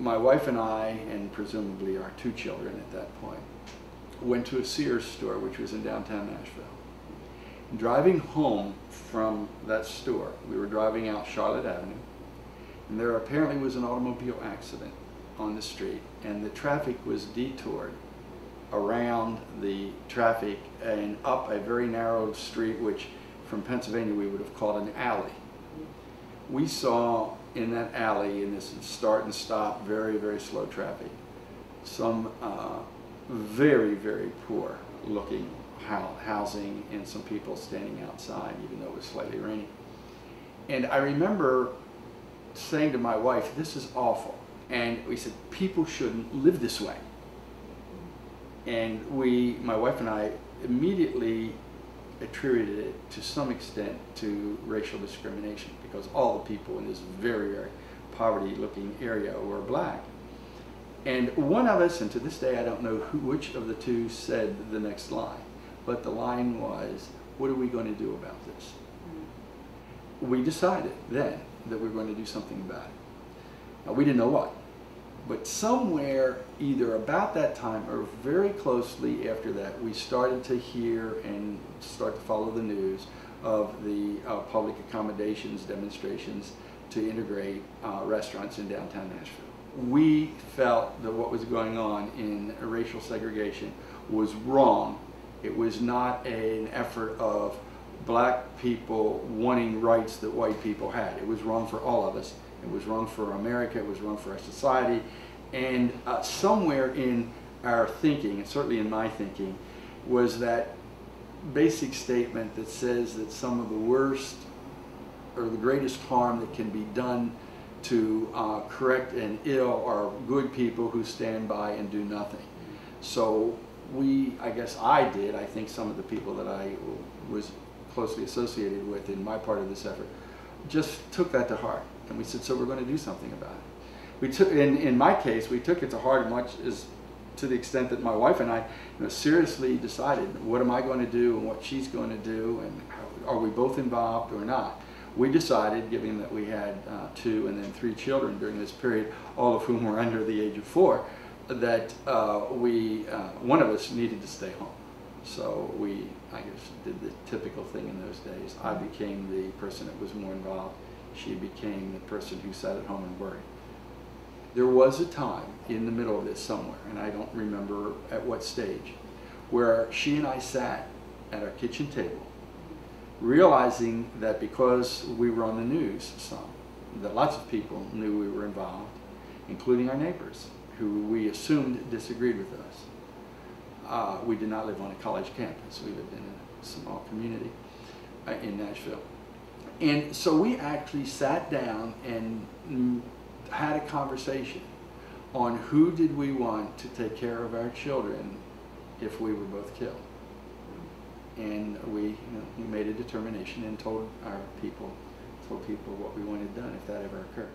my wife and I, and presumably our 2 children at that point, went to a Sears store, which was in downtown Nashville. Driving home from that store, we were driving out Charlotte Avenue, and there apparently was an automobile accident on the street, and the traffic was detoured around the traffic and up a very narrow street, which from Pennsylvania we would have called an alley. We saw in that alley, in this start and stop, very, very slow traffic, some very, very poor looking housing and some people standing outside, even though it was slightly raining. And I remember saying to my wife, "This is awful." And we said, "People shouldn't live this way." And my wife and I, immediately attributed it to some extent to racial discrimination, because all the people in this very, very poverty-looking area were black. And one of us, and to this day I don't know which of the 2 said the next line, but the line was, "What are we going to do about this?" We decided then that we were going to do something about it. Now, we didn't know what, but somewhere either about that time or very closely after that, we started to hear and start to follow the news of the public accommodations demonstrations to integrate restaurants in downtown Nashville. We felt that what was going on in racial segregation was wrong. It was not an effort of black people wanting rights that white people had. It was wrong for all of us. It was wrong for America. It was wrong for our society. And somewhere in our thinking, and certainly in my thinking, was that basic statement that says that some of the worst or the greatest harm that can be done to correct an ill are good people who stand by and do nothing. So I guess I think some of the people that I was closely associated with in my part of this effort, just took that to heart. And we said, so we're going to do something about it. In my case, we took it to heart much as to the extent that my wife and I seriously decided, what am I going to do and what she's going to do, and are we both involved or not? We decided, given that we had 2 and then 3 children during this period, all of whom were under the age of 4, that one of us needed to stay home. So we, I guess, did the typical thing in those days. I became the person that was more involved. She became the person who sat at home and worried. There was a time in the middle of this somewhere, and I don't remember at what stage, where she and I sat at our kitchen table, realizing that because we were on the news some, that lots of people knew we were involved, including our neighbors, who we assumed disagreed with us. We did not live on a college campus. We lived in a small community in Nashville. And so we actually sat down and had a conversation on who did we want to take care of our children if we were both killed. And we made a determination and told people what we wanted done if that ever occurred.